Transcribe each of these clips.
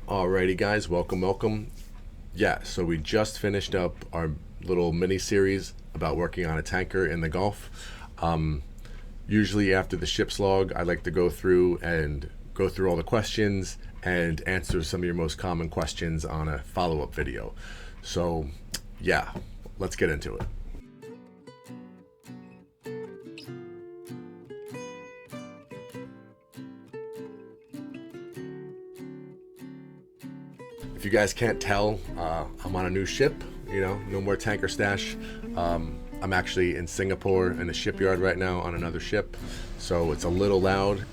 Alrighty guys, welcome. Yeah, so we just finished up our little mini series about working on a tanker in the Gulf. Usually after the ship's log, I like to go through all the questions and answer some of your most common questions on a follow-up video. So yeah, let's get into it. If you guys can't tell, I'm on a new ship, no more tanker stash. I'm actually in Singapore in a shipyard right now on another ship, so it's a little loud.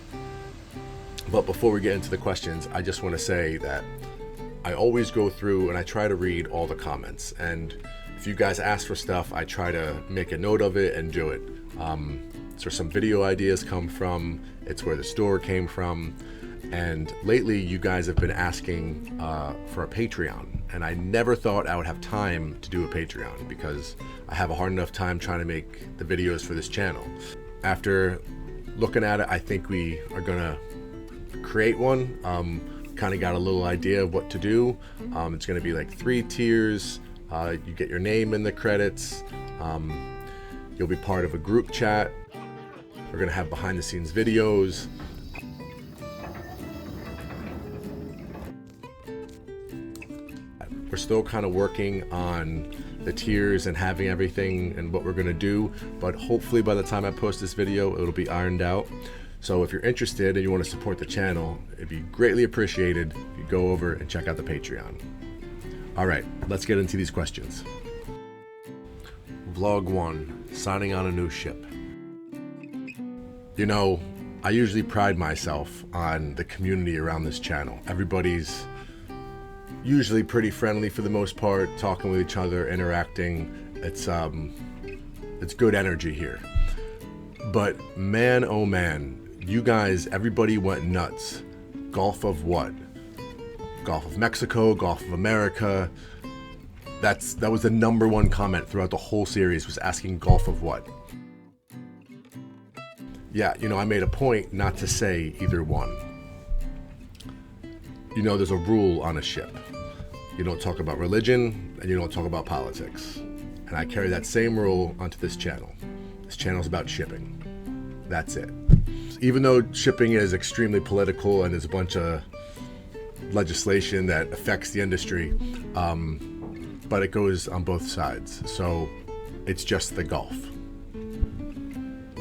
But before we get into the questions, I just want to say that I always go through and I try to read all the comments. And if you guys ask for stuff, I try to make a note of it and do it. It's where some video ideas come from. It's where the store came from. And lately you guys have been asking for a Patreon, and I never thought I would have time to do a Patreon because I have a hard enough time trying to make the videos for this channel. After looking at it, I think we are gonna create one. Kind of got a little idea of what to do. It's gonna be like 3 tiers. You get your name in the credits. You'll be part of a group chat. We're gonna have behind the scenes videos. We're still kind of working on the tiers and having everything and what we're going to do, but hopefully by the time I post this video, it'll be ironed out. So if you're interested and you want to support the channel, it'd be greatly appreciated if you go over and check out the Patreon. All right, let's get into these questions. Vlog 1, signing on a new ship. I usually pride myself on the community around this channel. Everybody's usually pretty friendly for the most part, talking with each other, interacting. It's good energy here. But man, oh man, you guys, everybody went nuts. Gulf of what? Gulf of Mexico, Gulf of America. That was the #1 comment throughout the whole series, was asking Gulf of what? Yeah, I made a point not to say either one. There's a rule on a ship. You don't talk about religion, and you don't talk about politics. And I carry that same rule onto this channel. This channel is about shipping. That's it. Even though shipping is extremely political and there's a bunch of legislation that affects the industry, but it goes on both sides. So it's just the Gulf.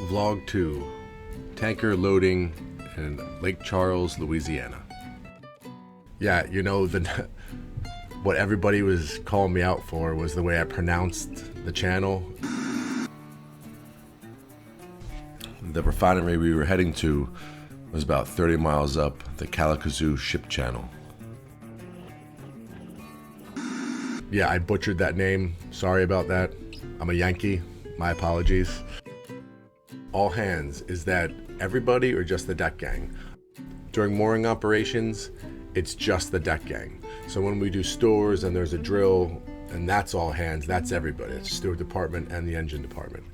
Vlog 2, tanker loading in Lake Charles, Louisiana. Yeah, what everybody was calling me out for was the way I pronounced the channel. The refinery we were heading to was about 30 miles up the Kalamazoo Ship Channel. Yeah, I butchered that name. Sorry about that. I'm a Yankee. My apologies. All hands, is that everybody or just the deck gang? During mooring operations, it's just the deck gang. So when we do stores and there's a drill, and that's all hands, that's everybody. It's the steward department and the engine department.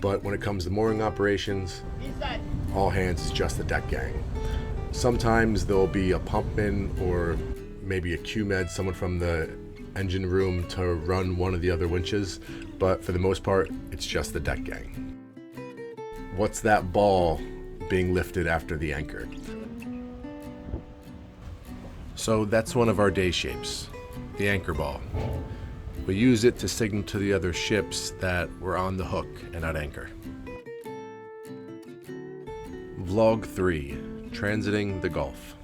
But when it comes to mooring operations, all hands is just the deck gang. Sometimes there'll be a pumpman or maybe a Q-med, someone from the engine room to run one of the other winches. But for the most part, it's just the deck gang. What's that ball being lifted after the anchor? So that's one of our day shapes, the anchor ball. We use it to signal to the other ships that we're on the hook and at anchor. Vlog 3, transiting the Gulf.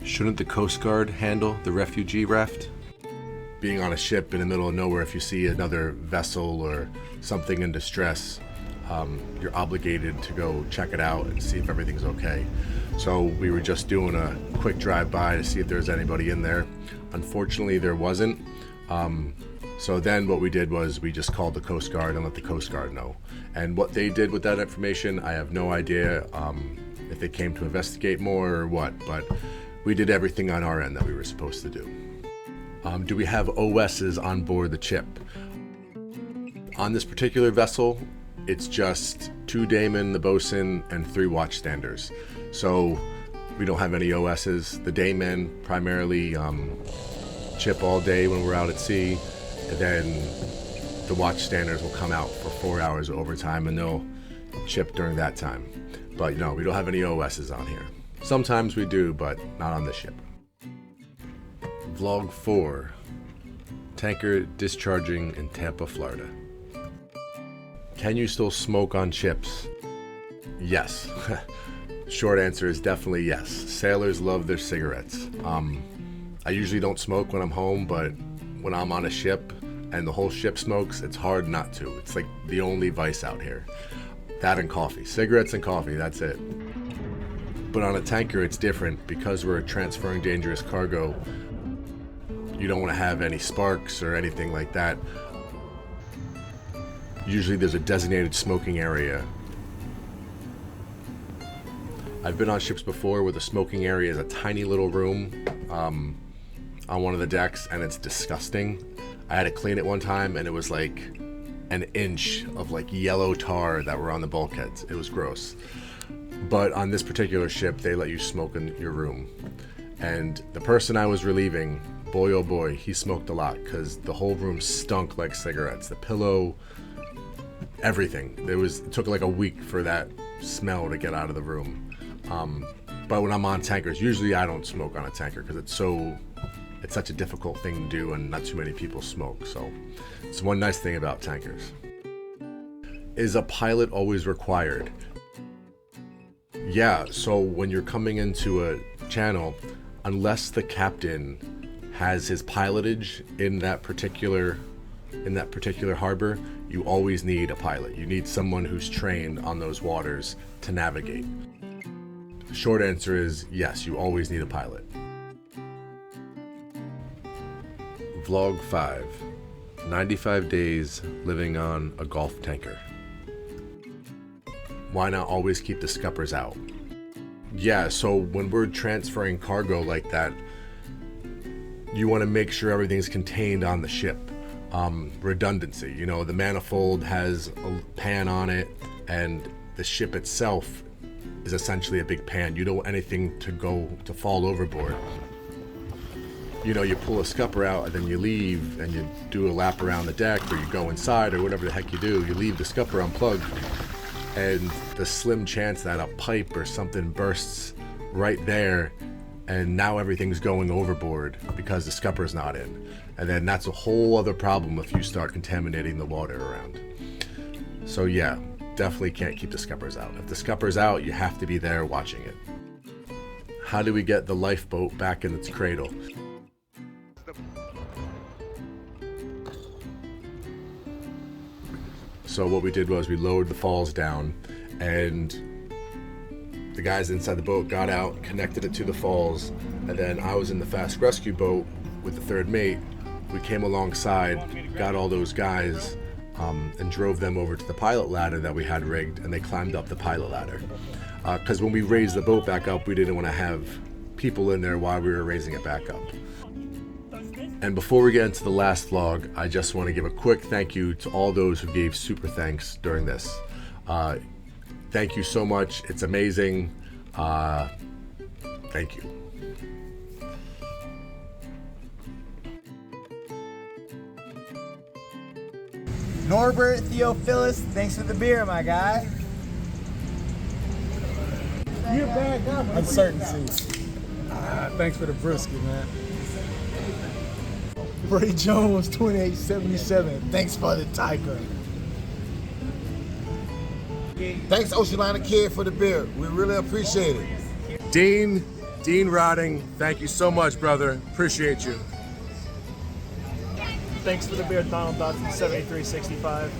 Shouldn't the Coast Guard handle the Refugee Raft? Being on a ship in the middle of nowhere, if you see another vessel or something in distress, you're obligated to go check it out and see if everything's okay. So we were just doing a quick drive-by to see if there's anybody in there. Unfortunately, there wasn't. So then what we did was we just called the Coast Guard and let the Coast Guard know. And what they did with that information, I have no idea if they came to investigate more or what, but we did everything on our end that we were supposed to do. Do we have OSs on board the ship? On this particular vessel, it's just 2 Damon, the bosun, and 3 watchstanders. So We don't have any OSs. The daymen primarily chip all day when we're out at sea, and then the watchstanders will come out for 4 hours of overtime and they'll chip during that time. But no, we don't have any OSs on here. Sometimes we do, but not on this ship. Vlog 4. Tanker discharging in Tampa, Florida. Can you still smoke on ships? Yes. Short answer is definitely yes. Sailors love their cigarettes. I usually don't smoke when I'm home, but when I'm on a ship and the whole ship smokes, it's hard not to. It's like the only vice out here. That and coffee. Cigarettes and coffee, that's it. But on a tanker, it's different because we're transferring dangerous cargo. You don't want to have any sparks or anything like that. Usually there's a designated smoking area. I've been on ships before where the smoking area is a tiny little room on one of the decks, and it's disgusting. I had to clean it one time and it was like an inch of like yellow tar that were on the bulkheads. It was gross. But on this particular ship, they let you smoke in your room. And the person I was relieving, boy oh boy, he smoked a lot because the whole room stunk like cigarettes. The pillow, everything. It took like a week for that smell to get out of the room. But when I'm on tankers, usually I don't smoke on a tanker because it's such a difficult thing to do and not too many people smoke. So it's one nice thing about tankers. Is a pilot always required? Yeah, so when you're coming into a channel, unless the captain has his pilotage in that particular harbor, you always need a pilot. You need someone who's trained on those waters to navigate. The short answer is yes, you always need a pilot. Vlog 5. 95 days living on a Gulf tanker. Why not always keep the scuppers out? Yeah, so when we're transferring cargo like that, you want to make sure everything's contained on the ship. Redundancy, you know, the manifold has a pan on it, and the ship itself is essentially a big pan. You don't want anything to fall overboard. You know, you pull a scupper out and then you leave and you do a lap around the deck, or you go inside or whatever the heck you do. You leave the scupper unplugged, and the slim chance that a pipe or something bursts right there, and now everything's going overboard because the scupper's not in. And then that's a whole other problem if you start contaminating the water around. So yeah, definitely can't keep the scuppers out. If the scupper's out, you have to be there watching it. How do we get the lifeboat back in its cradle? So what we did was we lowered the falls down, and the guys inside the boat got out, connected it to the falls, and then I was in the fast rescue boat with the third mate. We came alongside, got all those guys, and drove them over to the pilot ladder that we had rigged, and they climbed up the pilot ladder. Because when we raised the boat back up, we didn't want to have people in there while we were raising it back up. And before we get into the last vlog, I just want to give a quick thank you to all those who gave super thanks during this. Thank you so much. It's amazing. Thank you. Norbert Theophilus, thanks for the beer, my guy. You're a bad guy. Uncertainty. Thanks for the brewski, man. Bray Jones, 2877, thanks for the tiger. Thanks, Oceanliner Kid, for the beer. We really appreciate it. Dean Rodding, thank you so much, brother. Appreciate you. Thanks for the beer, Donald Dodson, 7365.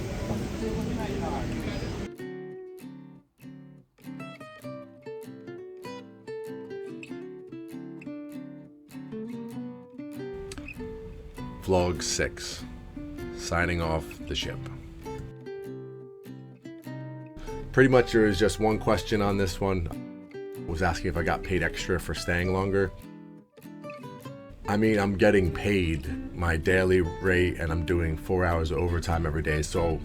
Vlog 6. Signing off the ship. Pretty much there was just one question on this one. I was asking if I got paid extra for staying longer. I mean, I'm getting paid my daily rate and I'm doing 4 hours of overtime every day, so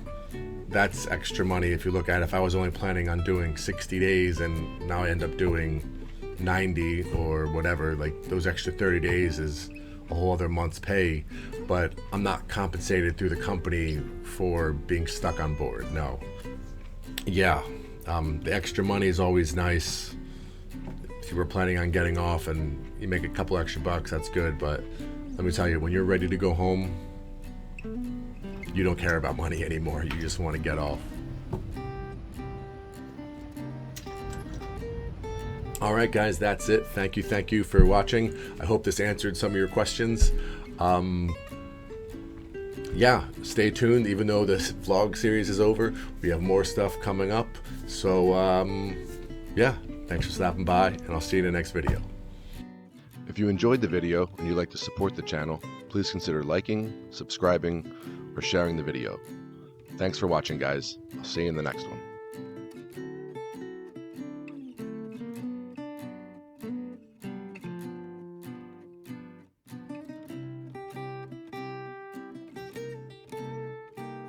that's extra money if you look at it. If I was only planning on doing 60 days and now I end up doing 90 or whatever, like those extra 30 days is a whole other month's pay, but I'm not compensated through the company for being stuck on board. No. Yeah, the extra money is always nice. If you were planning on getting off and you make a couple extra bucks, that's good, but let me tell you, when you're ready to go home, you don't care about money anymore. You just want to get off. All right, guys, that's it. Thank you for watching. I hope this answered some of your questions. Yeah, stay tuned. Even though this vlog series is over, we have more stuff coming up. So yeah, thanks for stopping by, and I'll see you in the next video. If you enjoyed the video and you'd like to support the channel, please consider liking, subscribing, or sharing the video. Thanks for watching, guys. I'll see you in the next one.